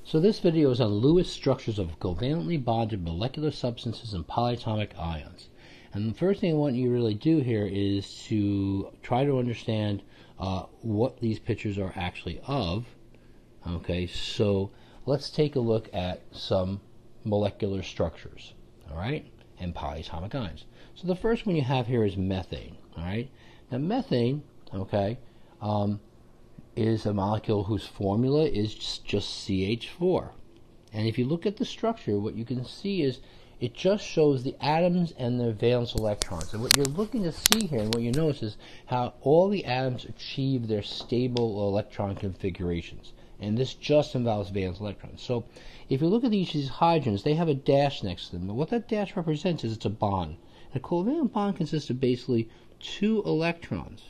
So this video is on Lewis structures of covalently bonded molecular substances and polyatomic ions. And the first thing I want you to really do here is to try to understand what these pictures are actually of. Okay, so let's take a look at some molecular structures, all right, and polyatomic ions. So the first one you have here is methane, all right. Now methane, okay, is a molecule whose formula is just CH4. And if you look at the structure, what you can see is it just shows the atoms and their valence electrons. And what you're looking to see here, and what you notice, is how all the atoms achieve their stable electron configurations. And this just involves valence electrons. So if you look at each of these hydrogens, they have a dash next to them. But what that dash represents is it's a bond. And a covalent bond consists of basically two electrons.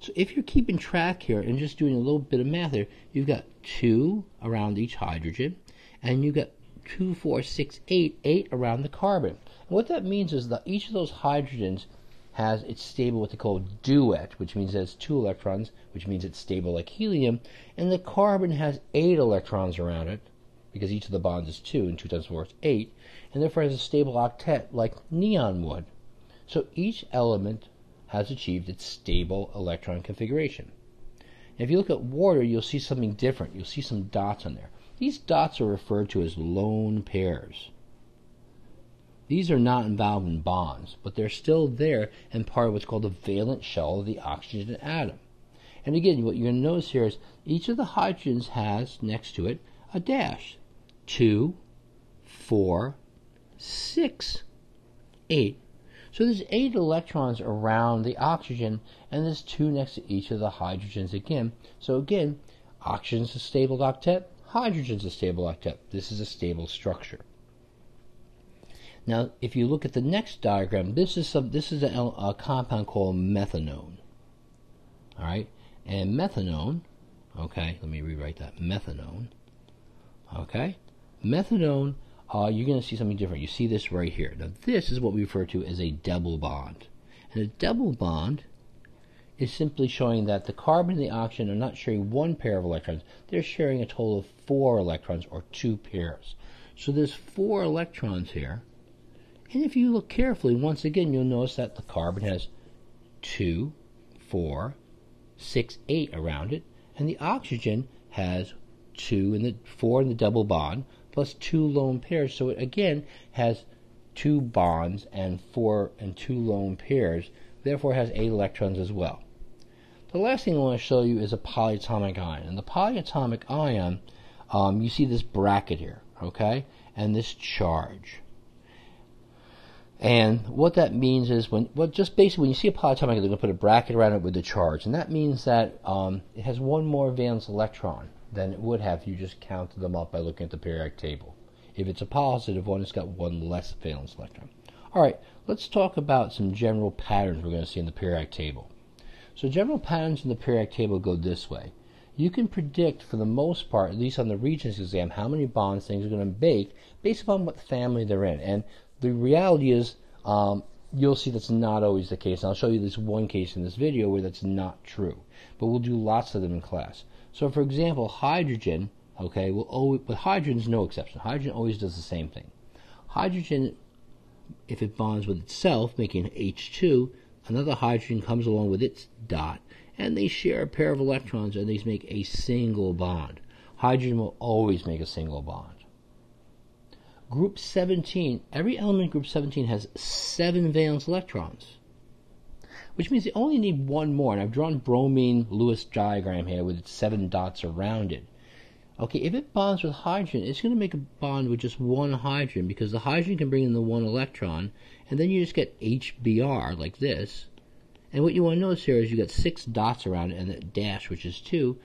So if you're keeping track here and just doing a little bit of math here, you've got 2 around each hydrogen, and you've got 2, 4, 6, 8 around the carbon. And what that means is that each of those hydrogens has its stable, what they call duet, which means it has 2 electrons, which means it's stable like helium, and the carbon has 8 electrons around it, because each of the bonds is 2, and 2 times 4 is 8, and therefore has a stable octet like neon would. So each element has achieved its stable electron configuration. And if you look at water, you'll see something different. You'll see some dots on there. These dots are referred to as lone pairs. These are not involved in bonds, but they're still there and part of what's called the valence shell of the oxygen atom. And again, what you're going to notice here is each of the hydrogens has next to it a dash. 2, 4, 6, 8. So there's 8 electrons around the oxygen, and there's 2 next to each of the hydrogens again. So again, oxygen's a stable octet, hydrogen's a stable octet. This is a stable structure. Now, if you look at the next diagram, this is a compound called methanone. All right, and methanone. Okay, let me rewrite that. Methanone. Okay, methanone. You're going to see something different. You see this right here. Now, this is what we refer to as a double bond. And a double bond is simply showing that the carbon and the oxygen are not sharing one pair of electrons. They're sharing a total of 4 electrons, or 2 pairs. So there's 4 electrons here. And if you look carefully, once again, you'll notice that the carbon has 2, 4, 6, 8 around it. And the oxygen has 4 in the double bond, plus 2 lone pairs, so it again has 2 bonds and 4 and 2 lone pairs, therefore has 8 electrons as well. The last thing I want to show you is a polyatomic ion. And the polyatomic ion, you see this bracket here, okay, and this charge. And what that means is just basically when you see a polyatomic ion, they're going to put a bracket around it with the charge, and that means that it has one more valence electron than it would have if you just counted them up by looking at the periodic table. If it's a positive one, it's got one less valence electron. All right, let's talk about some general patterns we're going to see in the periodic table. So general patterns in the periodic table go this way. You can predict, for the most part, at least on the regents exam, how many bonds things are going to make based upon what family they're in. And the reality is, you'll see that's not always the case. And I'll show you this one case in this video where that's not true. But we'll do lots of them in class. So, for example, hydrogen, okay, but hydrogen's no exception. Hydrogen always does the same thing. Hydrogen, if it bonds with itself, making H2, another hydrogen comes along with its dot, and they share a pair of electrons, and they make a single bond. Hydrogen will always make a single bond. Group 17, every element in group 17 has 7 valence electrons, which means they only need 1 more. And I've drawn bromine Lewis diagram here with its 7 dots around it. Okay, if it bonds with hydrogen, it's going to make a bond with just 1 hydrogen, because the hydrogen can bring in the 1 electron, and then you just get HBr like this. And what you want to notice here is you got 6 dots around it and that dash, which is 2,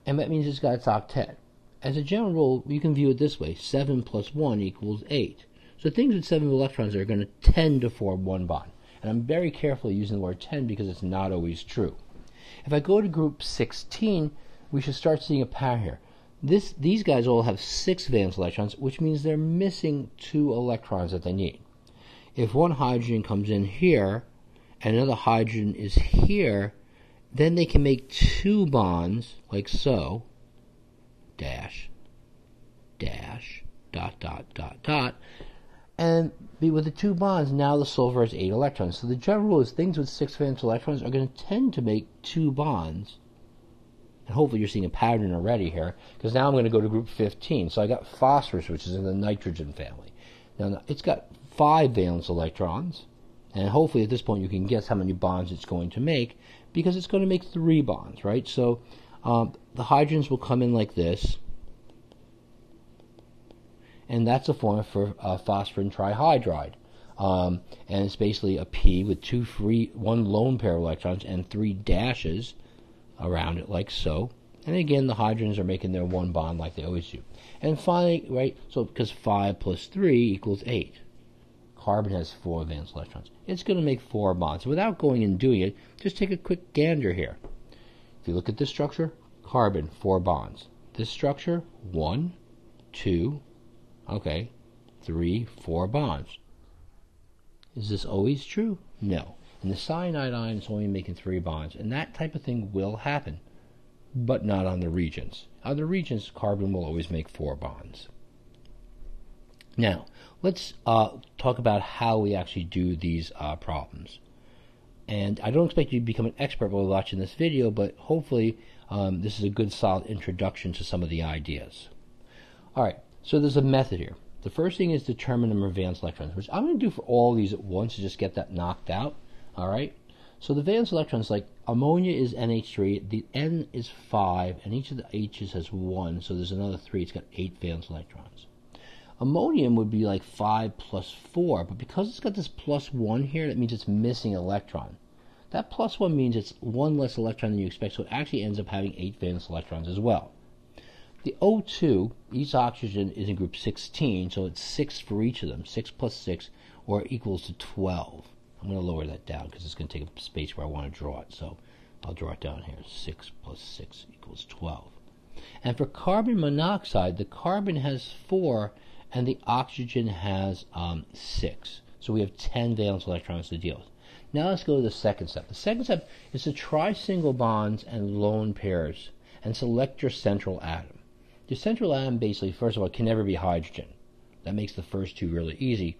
and that means it's got its octet. As a general rule, you can view it this way: 7 plus 1 equals 8. So things with 7 electrons are going to tend to form 1 bond. And I'm very carefully using the word 10 because it's not always true. If I go to group 16, we should start seeing a pattern here. These guys all have 6 valence electrons, which means they're missing 2 electrons that they need. If one hydrogen comes in here and another hydrogen is here, then they can make 2 bonds, like so, dash, dot. And with the 2 bonds, now the sulfur has 8 electrons. So the general rule is things with 6 valence electrons are going to tend to make 2 bonds. And hopefully you're seeing a pattern already here, because now I'm going to go to group 15. So I got phosphorus, which is in the nitrogen family. Now it's got 5 valence electrons, and hopefully at this point you can guess how many bonds it's going to make, because it's going to make 3 bonds, right? So the hydrogens will come in like this, and that's a formula for phosphorin trihydride. And it's basically a P with 1 lone pair of electrons and 3 dashes around it, like so. And again, the hydrogens are making their 1 bond like they always do. And finally, right, so because 5 plus 3 equals 8. Carbon has 4 valence electrons. It's going to make 4 bonds. Without going and doing it, just take a quick gander here. If you look at this structure, carbon, 4 bonds. This structure, 1, 2, okay, 3, 4 bonds. Is this always true? No. In the cyanide ion, it's only making 3 bonds, and that type of thing will happen, but not on the regents. On the regents, carbon will always make 4 bonds. Now, let's talk about how we actually do these problems. And I don't expect you to become an expert while watching this video, but hopefully this is a good solid introduction to some of the ideas. All right, so there's a method here. The first thing is determine the number of valence electrons, which I'm going to do for all these at once to just get that knocked out. All right, so the valence electrons, like ammonia is NH3, the N is 5, and each of the H's has 1, so there's another 3. It's got 8 valence electrons. Ammonium would be like 5 plus 4, but because it's got this plus 1 here, that means it's missing an electron. That plus 1 means it's 1 less electron than you expect, so it actually ends up having 8 valence electrons as well. The O2, each oxygen is in group 16, so it's 6 for each of them. 6 plus 6, or equals to 12. I'm going to lower that down because it's going to take up space where I want to draw it. So I'll draw it down here. 6 plus 6 equals 12. And for carbon monoxide, the carbon has 4 and the oxygen has 6. So we have 10 valence electrons to deal with. Now let's go to the second step. The second step is to try single bonds and lone pairs and select your central atom. Your central atom basically, first of all, can never be hydrogen. That makes the first 2 really easy.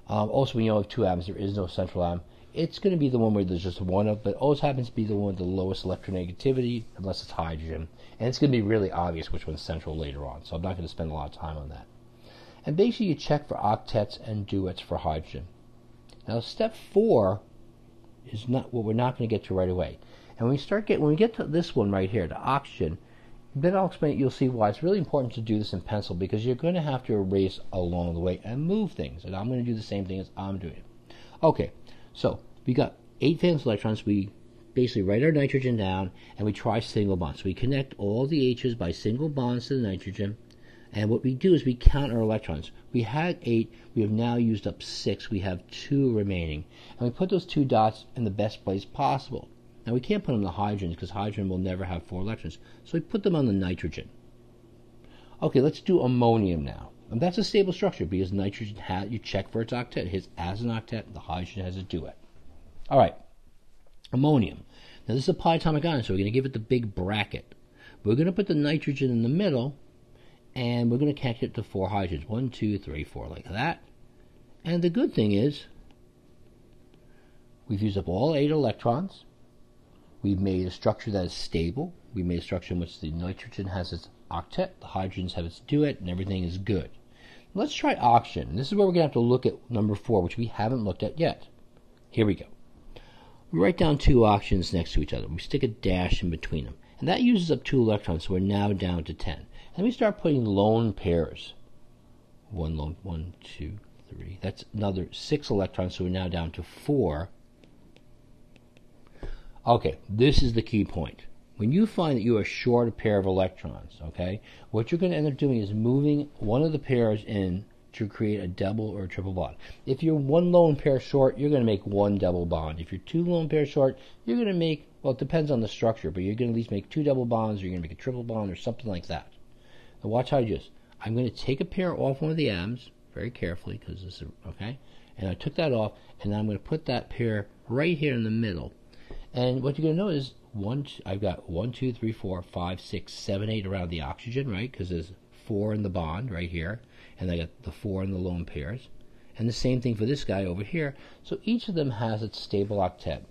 Also, when you have 2 atoms, there is no central atom. It's going to be the one where there's just one of, but it always happens to be the one with the lowest electronegativity, unless it's hydrogen. And it's going to be really obvious which one's central later on, so I'm not going to spend a lot of time on that. And basically, you check for octets and duets for hydrogen. Now, step 4 is not what we're not going to get to right away. And when we get to this one right here, the oxygen, then I'll explain it. You'll see why it's really important to do this in pencil, because you're going to have to erase along the way and move things. And I'm going to do the same thing as I'm doing. Okay, so we got 8 valence electrons. We basically write our nitrogen down, and we try single bonds. So we connect all the H's by single bonds to the nitrogen. And what we do is we count our electrons. We had 8. We have now used up 6. We have 2 remaining. And we put those 2 dots in the best place possible. Now, we can't put them on the hydrogens because hydrogen will never have 4 electrons. So we put them on the nitrogen. Okay, let's do ammonium now. And that's a stable structure because nitrogen you check for its octet. It has an octet. The hydrogen has a duet. All right, ammonium. Now, this is a polyatomic ion, so we're going to give it the big bracket. We're going to put the nitrogen in the middle, and we're going to connect it to 4 hydrogens. 1, 2, 3, 4, like that. And the good thing is we've used up all 8 electrons. We've made a structure that is stable. We made a structure in which the nitrogen has its octet, the hydrogens have its duet, and everything is good. Let's try oxygen. This is where we're going to have to look at number 4, which we haven't looked at yet. Here we go. We write down 2 oxygens next to each other. We stick a dash in between them. And that uses up 2 electrons, so we're now down to 10. And we start putting lone pairs. 1 lone, 1, 2, 3. That's another 6 electrons, so we're now down to 4. Okay, this is the key point. When you find that you are short a pair of electrons, okay, what you're going to end up doing is moving one of the pairs in to create a double or a triple bond. If you're 1 lone pair short, you're going to make 1 double bond. If you're 2 lone pairs short, you're going to make, well, it depends on the structure, but you're going to at least make 2 double bonds, or you're going to make a triple bond, or something like that. Now watch how I do this. I'm going to take a pair off one of the atoms, very carefully, because this is, okay, and I took that off, and I'm going to put that pair right here in the middle. And what you're going to notice is I've got 1, 2, 3, 4, 5, 6, 7, 8 around the oxygen, right? Because there's 4 in the bond right here, and I got the 4 in the lone pairs. And the same thing for this guy over here. So each of them has its stable octet.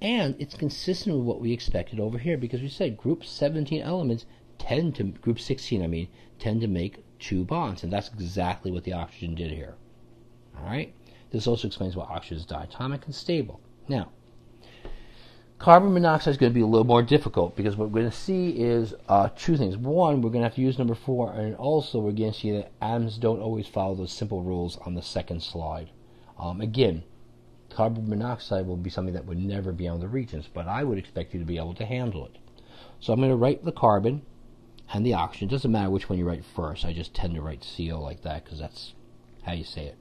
And it's consistent with what we expected over here, because we said group 17 elements tend to, group 16 I mean, tend to make 2 bonds. And that's exactly what the oxygen did here. Alright? This also explains why oxygen is diatomic and stable. Now, carbon monoxide is going to be a little more difficult, because what we're going to see is 2 things. One, we're going to have to use number 4, and also we're going to see that atoms don't always follow those simple rules on the second slide. Again, carbon monoxide will be something that would never be on the regents, but I would expect you to be able to handle it. So I'm going to write the carbon and the oxygen. It doesn't matter which one you write first. I just tend to write CO like that because that's how you say it.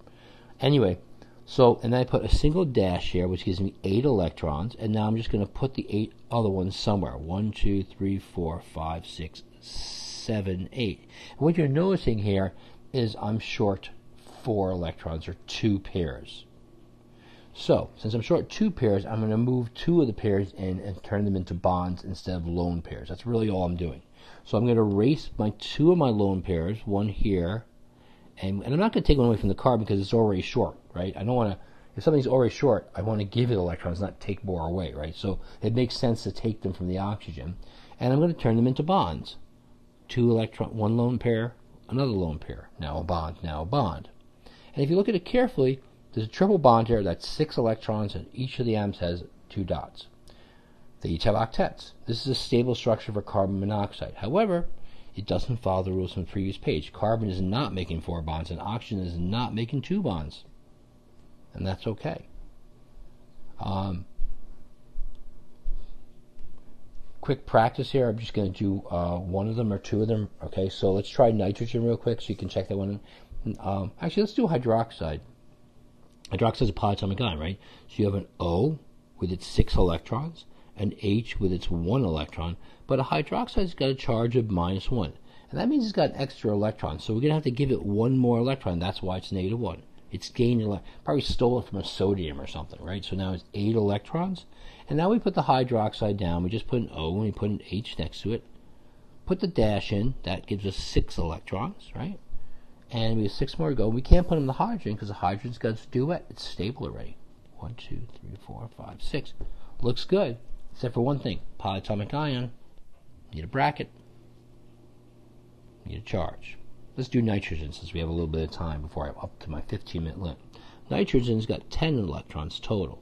Anyway, so, and then I put a single dash here, which gives me 8 electrons, and now I'm just going to put the 8 other ones somewhere. 1, 2, 3, 4, 5, 6, 7, 8. And what you're noticing here is I'm short 4 electrons, or 2 pairs. So, since I'm short 2 pairs, I'm going to move 2 of the pairs in and turn them into bonds instead of lone pairs. That's really all I'm doing. So I'm going to erase my 2 of my lone pairs, one here, and I'm not going to take one away from the carbon because it's already short, right? I don't want to, if something's already short, I want to give it electrons, not take more away, right? So it makes sense to take them from the oxygen, and I'm going to turn them into bonds. 2 electron, 1 lone pair, another lone pair. Now a bond, now a bond. And if you look at it carefully, there's a triple bond here that's 6 electrons, and each of the atoms has 2 dots. They each have octets. This is a stable structure for carbon monoxide. However, it doesn't follow the rules from the previous page. Carbon is not making 4 bonds, and oxygen is not making 2 bonds. And that's okay. Quick practice here. I'm just going to do one of them or 2 of them. Okay, so let's try nitrogen real quick so you can check that one. Actually, let's do hydroxide. Hydroxide is a polyatomic ion, right? So you have an O with its 6 electrons, an H with its 1 electron, but a hydroxide's got a charge of -1. And that means it's got an extra electron, so we're going to have to give it 1 more electron. That's why it's -1. It's gained, probably stole it from a sodium or something, right? So now it's 8 electrons. And now we put the hydroxide down. We just put an O and we put an H next to it. Put the dash in. That gives us 6 electrons, right? And we have 6 more to go. We can't put in the hydrogen because the hydrogen's got its duet. It's stable already. 1, 2, 3, 4, 5, 6. Looks good, except for one thing. Polyatomic ion. Need a bracket. Need a charge. Let's do nitrogen since we have a little bit of time before I'm up to my 15-minute limit. Nitrogen's got 10 electrons total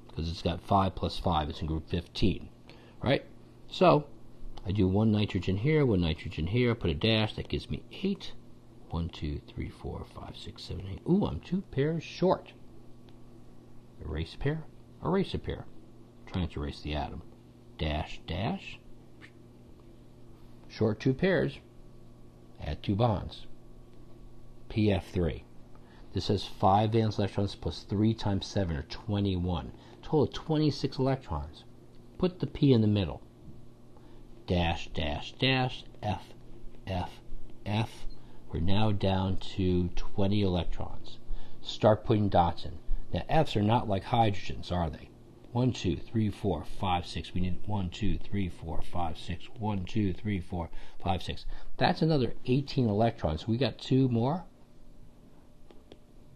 because it's got 5 plus 5. It's in group 15, right? So I do 1 nitrogen here, 1 nitrogen here. Put a dash. That gives me 8. 1, 2, 3, 4, 5, 6, 7, 8. Ooh, I'm 2 pairs short. Erase a pair. Erase a pair. Trying to erase the atom. Dash, dash. Short 2 pairs. Add 2 bonds. PF3. This has 5 valence electrons plus 3 times 7, or 21. Total of 26 electrons. Put the P in the middle. Dash, dash, dash. F, F, F. We're now down to 20 electrons. Start putting dots in. Now F's are not like hydrogens, are they? 1, 2, 3, 4, 5, 6. We need 1, 2, 3, 4, 5, 6. 1, 2, 3, 4, 5, 6. That's another 18 electrons. We got 2 more.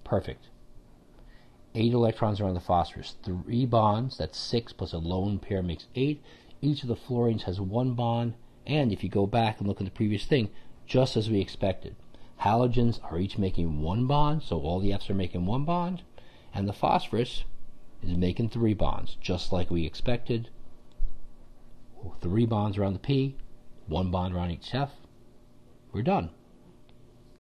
Perfect. 8 electrons are on the phosphorus. 3 bonds, that's 6, plus a lone pair makes 8. Each of the fluorines has 1 bond. And if you go back and look at the previous thing, just as we expected. Halogens are each making 1 bond, so all the F's are making 1 bond. And the phosphorus is making 3 bonds, just like we expected. 3 bonds around the P, 1 bond around each F. We're done.